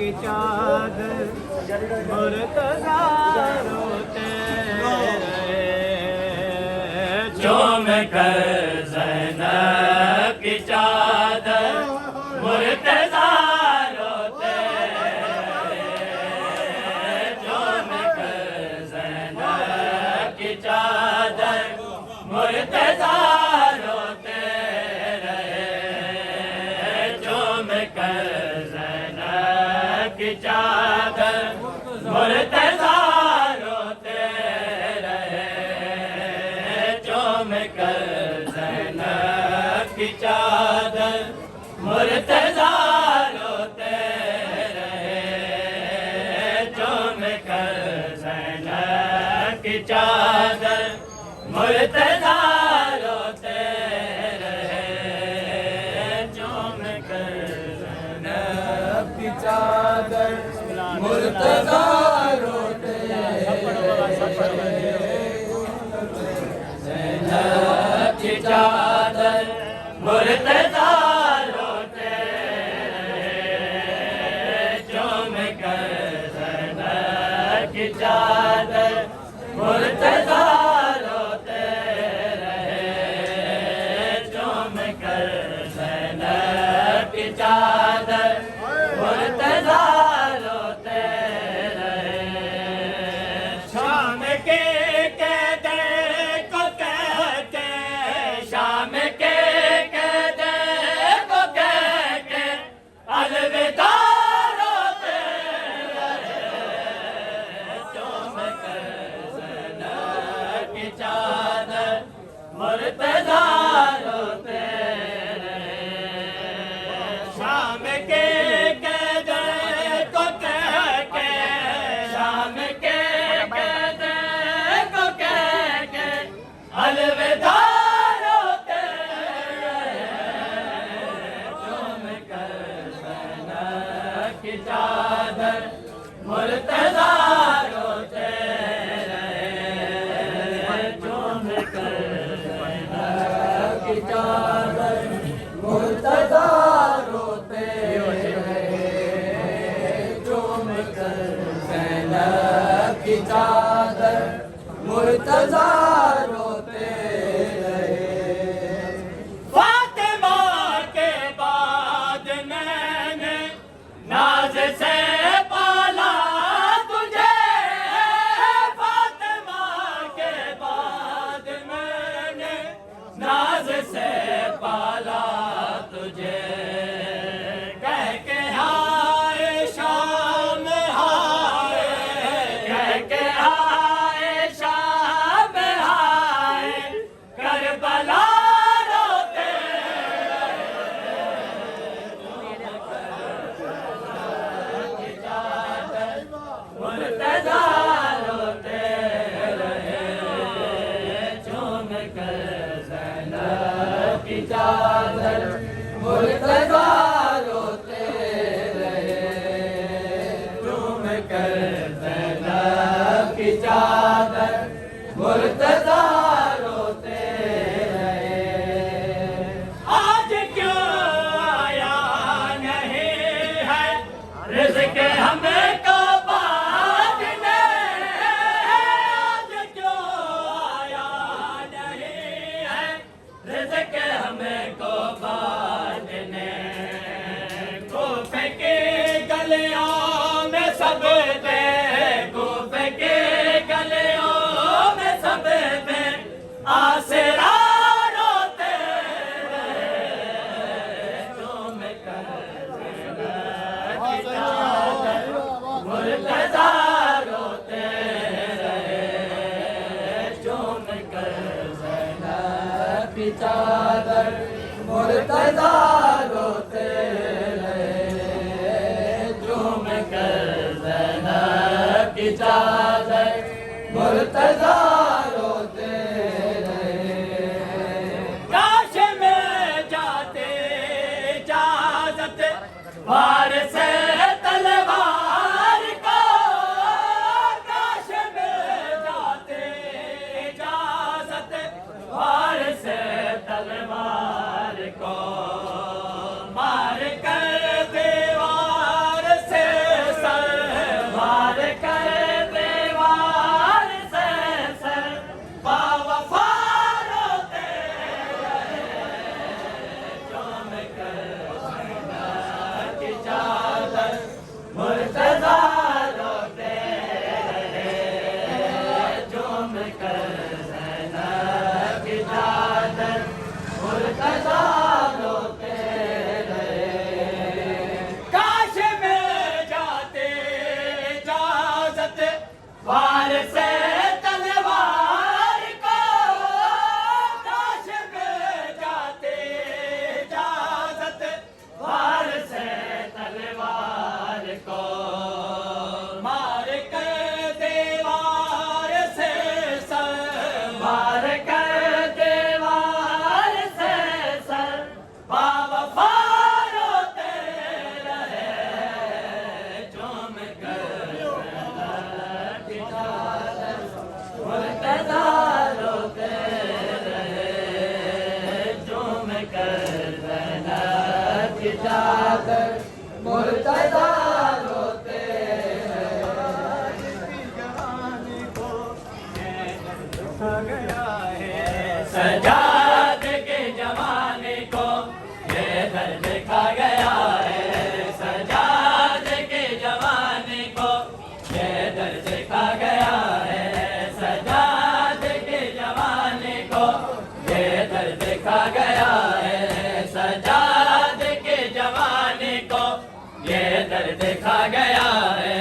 की चादर मुर्तज़ा रोते रहे। चूम कर ज़ैनब की चादर मुर्तज़ा रोते रहे। चूम कर ज़ैनब की चादर मुर्तज़ा रोते रहे। चूम कर ज़ैनब की चादर मुर्तज़ा रोते रहे। चूम कर ज़ैनब की चादर मुर्तज़ा रोते रहे। चूम कर ज़ैनब की चादर मुर्तज़ा रोते रहे। चूम कर ज़ैनब की चादर मुर्तज़ा रोते रहे। ज़ैनब की चादर मुर्तज़ा रोते रहे। चूम कर ज़ैनब की चादर मुर्तज़ा रोते रहे। चूम कर ज़ैनब की चादर मुर्तज़ा रोते रहे। शाम के कैदे को कहते, शाम के कैदे को कहते अलविदा रोते रहे। चूम कर ज़ैनब की चादर मुर्तज़ा रोते रहे। शाम के कैदे को कहते, शाम के कैदे को कहते अलविदा रोते रहे। चूम कर ज़ैनब की चादर मुर्तज़ा रोते रहे। चूम कर ज़ैनब की चादर मुर्तज़ा रोते रहे। चूम कर ज़ैनब की चादर मुर्तज़ा रोते रहे। फातिमा के बाद मैंने नाज से पाला तुझे। फातिमा के बाद मैंने नाज से पाला तुझे। कह के हाय शाम हाय, कह के हाय शाम हाय, करबला रोते मुर्तज़ा रोते रहे। चूम कर ज़ैनब की चादर मुर्तज़ा रोते रहे। चूम कर ज़ैनब की चादर मुर्तज़ा रोते रहे। आज क्यों आया नहीं है रिज़्क़ हमको बाँटने। आज क्यों आया नहीं है रिज़्क़ हमको बाँटने। कोफ़े के गलियों में सब दे, कोफ़े के गलियों में सब दे आसरा रोते रहे। चूम कर ज़ैनब की चादर मुर्तज़ा रोते रहे। चूम कर ज़ैनब की चादर मुर्तज़ा रोते रहे। चूम कर ज़ैनब की चादर मुर्तज़ा रोते रहे। काश में जाते इजाज़त वार से तलवार को। काश में जाते इजाज़त वार से तलवार को। मार कर दीवार से वार से तलवार को काशिफ जाते इजाजत वार से तलवार को मार कर दीवार से सर मार कर दीवार से सर बावफा रोते रहे चूम कर मुर्तज़ा रोते रहे चूम कर की चादर मुर्तज़ा रोते सजाद के जमाने को ये दर्द खा गया है सजाद के जमाने को ये दर्द खा गया है सजाद के जमाने को ये दर्द खा गया है सजाद के जमाने को ये दर्द खा गया है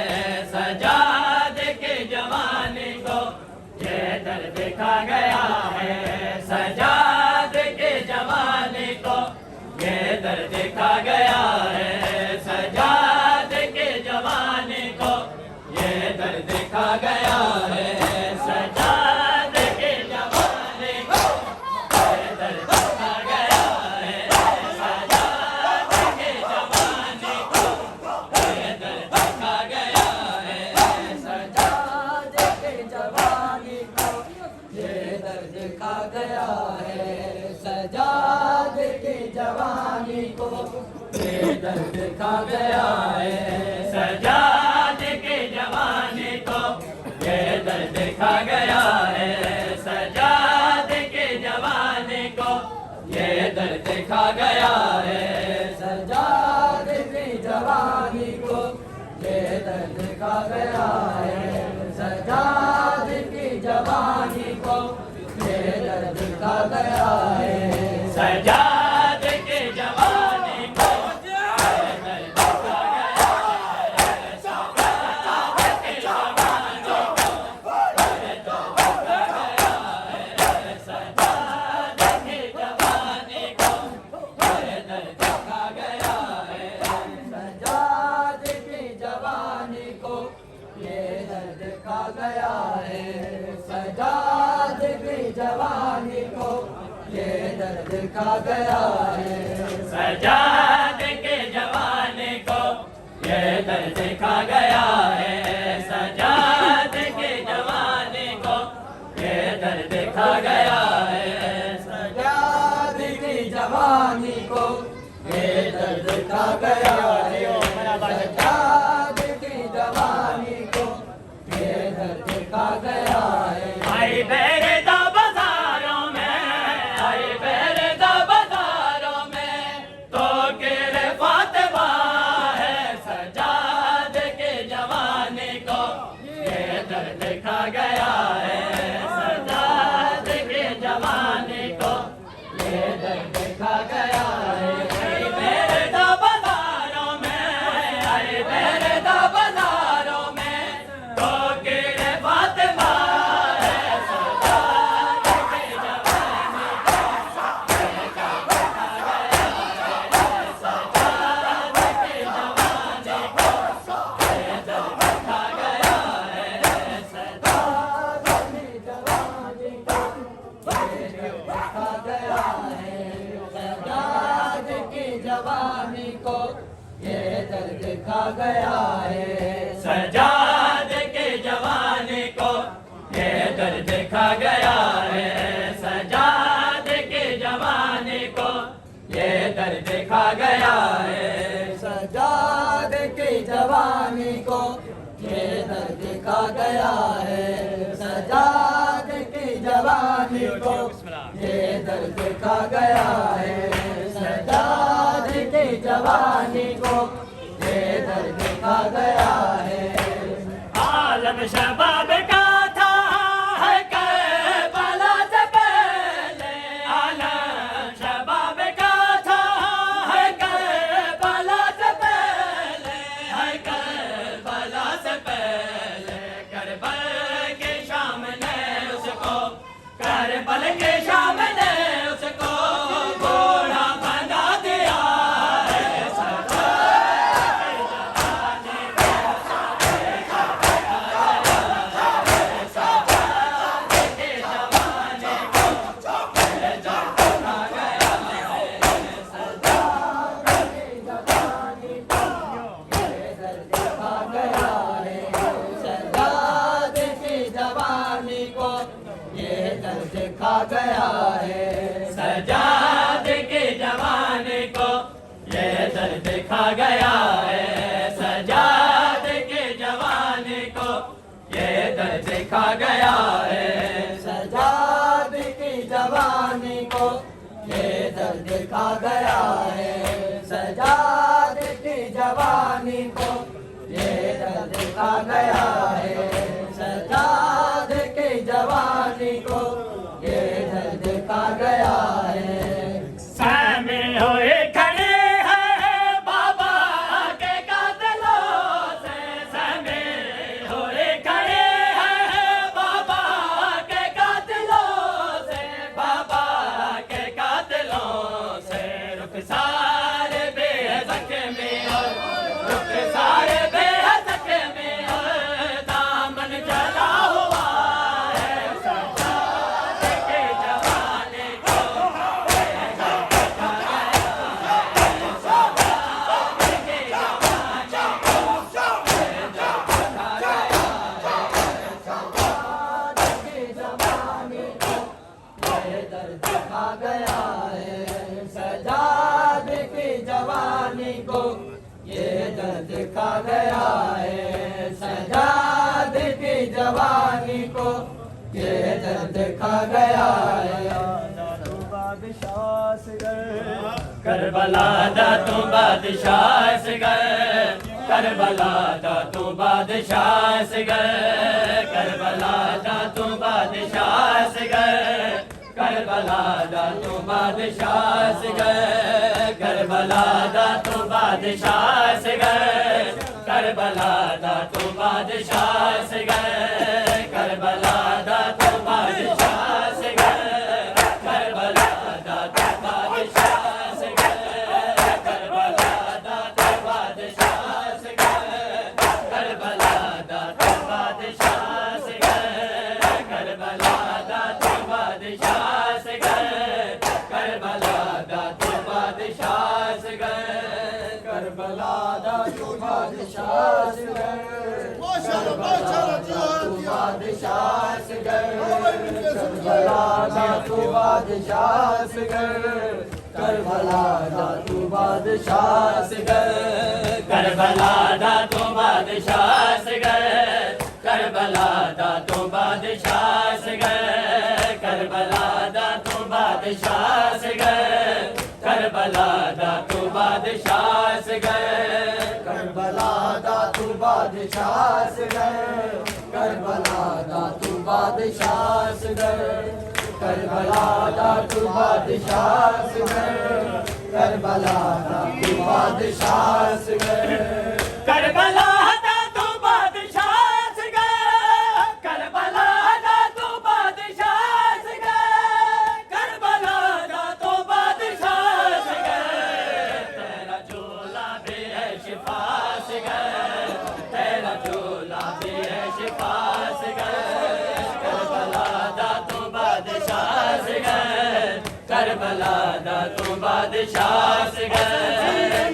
सजाद के जमाने को ये दर्द खा गया है सजाद के जमाने को ये दर्द खा गया है सजाद के जमाने को ये दर्द खा गया है सजाद के जमाने को ये दर्द खा गया है सजाद के जमाने को ये दर्द खा गया है सजाद के जमाने को ये दर्द खा गया है सजाद के जवानी को ये दर्द खा गया है सजाद के जवानी को ये दर्द खा गया है सजाद के जवानी को ये दर्द खा गया है सजाद की जवानी को ये दर्द खा गया है सजाद की जवानी को ये दर्द खा गया है सजाद के जवानी को ये दर्द खा गया है सजाद के जवानी को ये दर्द खा गया है सजाद के जवानी को ये दर्द खा गया है सजाद की जवानी को ये दर्द खा गया है सजाद की जवानी को ये दर्द खा गया है सजाद के जवानी को ये दर्द खा गया है सजाद के जवानी को ये दर्द खा गया है सजाद की जवानी को ये दर्द खा गया है सजाद की जवानी को ये दर्द खा गया है आई बेरे दा बाजारों में आई बेरे दा बाजारों में तो केरे फातिमा है सजाद के जवानी को ये दर्द खा गया है सजाद के जवानी को ये दर्द खा गया है आई बेरे दा बाजारों में आई बेरे दा बाजारों में तो केरे फातिमा जवानी को ये दर्द खा गया है सजाद के जवानी को ये दर्द खा गया है सजाद के जवानी को ये दर्द खा गया है सजाद के जवानी को ये दर्द खा गया है सजाद की जवानी को ये दर्द खा गया है सजाद की जवानी को ये दर्द खा गया है आलम शबाब का था है करबला से पहले आलम शबाब का था है करबला से पहले है करबला से पहले करबल गया है सजाद की जवानी को ये दर्द खा गया है सजाद की जवानी को ये दर्द खा गया है सजाद की जवानी को ये दर्द खा गया है सजाद की जवानी को ये दर्द खा गया है सजाद की जवानी को ये दर्द खा गया है सजाद की जवानी को ये दर्द खा गया है सामने होए खड़े हैं बाबा के कातिलों से सामने होए खड़े हैं बाबा के कातिलों से बाबा के कातिलों से रुख सारे बेहद में और रुख सारे बेहद में और दामन जला हुआ है सजाद के जवानी को दर्द खा गया है सजाद की जवानी को ये दर्द खा गया है सजाद की जवानी को ये दर्द खा गया है करबला दा तू बादशाह सगर करबला दा तू बादशाह सगर करबला दा तू बादशाह सगर करबला दा तू बादशाह सगर करबला दा तू बादशाह सगर करबला दा तू बादशाह सगर करबला दा तू बादशाह सगर करबला दा तू बादशाह सगर करबला दा तू बादशाह सगर करबला दा तू बादशाह सगर करबला दा तू बादशाह सगर करबला दा तू बादशाह सगर करबला दा तू बादशाह सगर बादशाह सगर करबला दा तू बादशाह सगर करबला दा तू बादशाह सगर करबला दा तू बादशाह सगर करबला दा तू बादशाह सगर करबला दा तू बादशाह सगर करबला दा तू बादशाह सगर करबला दा तू बादशाह सगर करबला दा तू बादशाह सगर करबला दा तू बादशाह सगर करबला दा तू बादशाह सगर करबला दा तू बादशाह सगर करबला दा तू बादशाह सगर करबला दा तू बादशाह सगर तेरा झोला भी है शिफा सगर तेरा झोला भी है शिफा सगर करबला दा तू बादशाह सगर करबला दा तू बादशाह सगर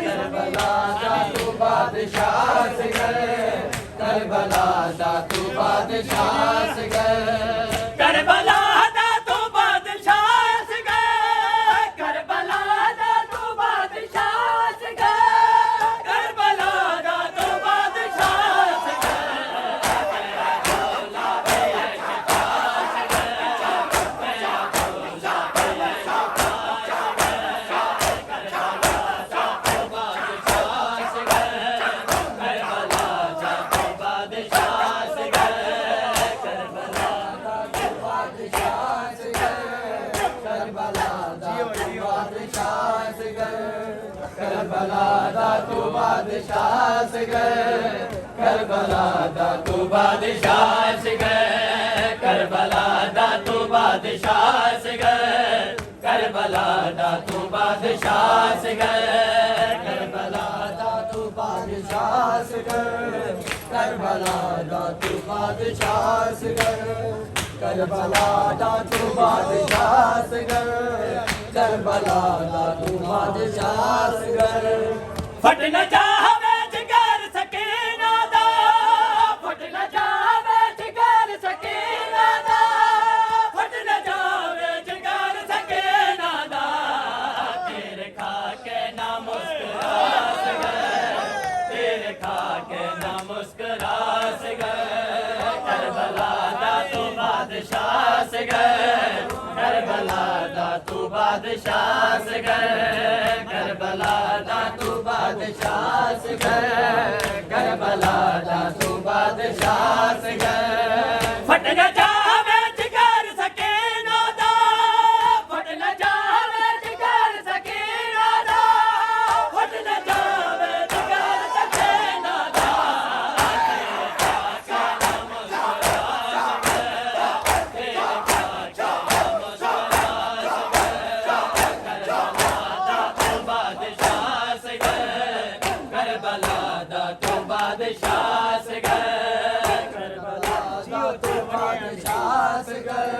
करबला दा तू बादशाह सगर करबला दा तू बादशाह सगर करबला दा तू बादशाह सगर करबला दा तू बादशाह सगर करबला दा तू बादशाह सगर करबला दा तू बादशाह सगर करबला दा तू बादशाह सगर करबला दा तू बादशाह सगर करबला दा तू बादशाह सगर करबला दा तू बादशाह सगर करबला दा तू बादशाह सगर करबला दा तू बादशाह सगर करबला दा तू बादशाह सगर फट न जावे जिगर सकीना दा के ना मुस्कुरा से गए करबला दा तू बादशाह से गए करबला दा तू बादशाह से गए करबला दा तू बादशाह से गए करबला दा तू बादशाह से गए फट न जावे जिगर सके नादा फट न जावे जिगर सके नादा फट न जावे जिगर सके नादा बादशाह से गए करबला दा तू बादशाह से गए करबला दा तू बादशाह से गए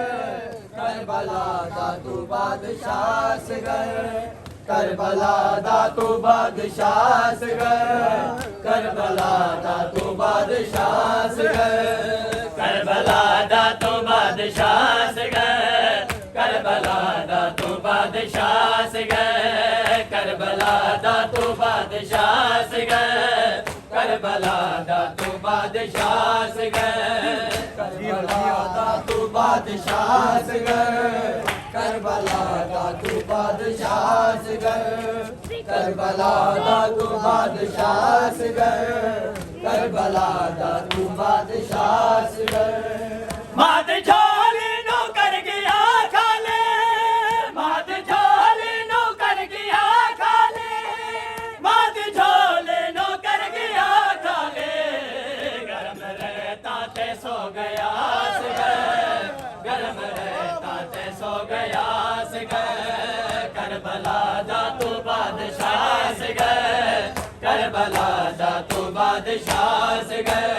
करबला दा तू बादशाह से गए करबला दा तू बादशाह से गए करबला दा तू बादशाह से गए करबला दा तू बादशाह से गए करबला दा तू बादशाह से गए करबला दा तू बादशाह से गए करबला दा तू बादशाह से गए करबला दा तू बादशाह से गए करबला दा तू बादशाह से गए करबला दा तू बादशाह से गए करबला दा तू बादशाह से गए मात झोली नो कर गया खाले मात झोली नो कर गया खाले मात झोली नो कर गया खाले गरम रहता ते सो गया से गए गरम रहता ते सो गया से गए करबला दा तू बादशाह से गए करबला दा तू बादशाह से गए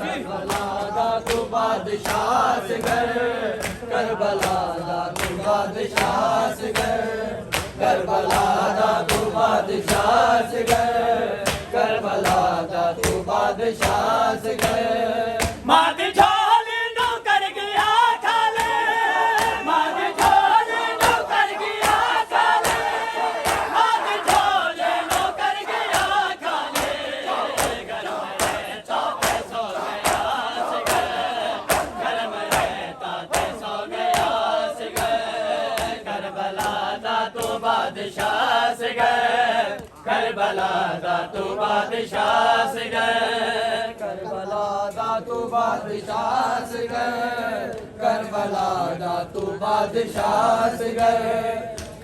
करबला दा तू बादशाह से गए करबला दा तू बादशाह से गए करबला दा तू बादशाह से गए करबला दा तू बादशाह से गए मात झोली नो कर गया खाले मात झोली नो कर गया खाले मात झोली नो कर गया खाले गरम रहता ते सो गया से गए गरम रहता ते सो गया से गए करबला दा तू बादशाह से गए करबला दा तू बादशाह से गए करबला दा तू बादशाह से गए करबला दा तू बादशाह से गए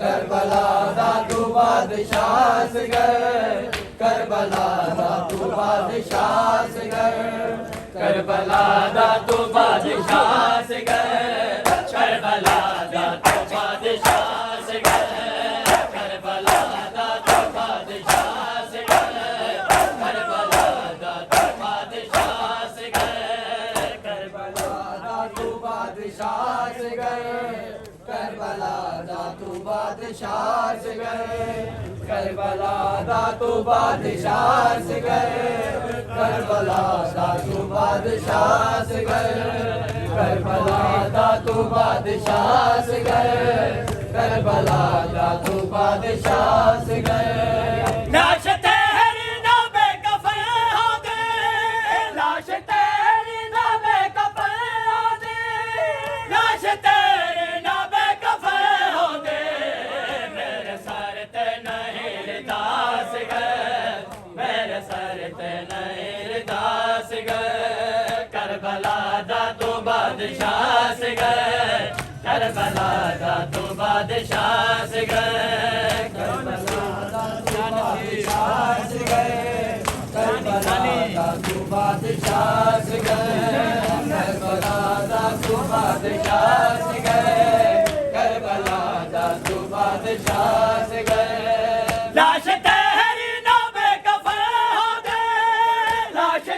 करबला दा तू बादशाह से गए करबला दा तू बादशाह से गए करबला दा तू बादशाह से गए करबला दा तू बादशाह से गए करबला दा तू बादशाह से गए करबला दा तू बादशाह से गए करबला दा तू बादशाह से गए करबला दा तू बादशाह से गए करबला दा तू बादशाह से गए करबला दा तू बादशाह से गए करबला दा तू बादशाह से गए करबला दा तू बादशाह से गए लाश तेरी ना बेकफन हो गए लाश तेरी ना बेकफन हो गए लाश तेरी ना बेकफन हो गए मेरे सर ते नहीं दास गए मेरे सर ते नहीं दास गए करबला दा तू बादशाह से गए करबला दा तू बादशाह से गए करबला दा तू बादशाह से गए करबला दा तू बादशाह से गए करबला दा तू बादशाह से गए करबला दा तू बादशाह से गए लाश तेरी ना बेकफन हो गए लाश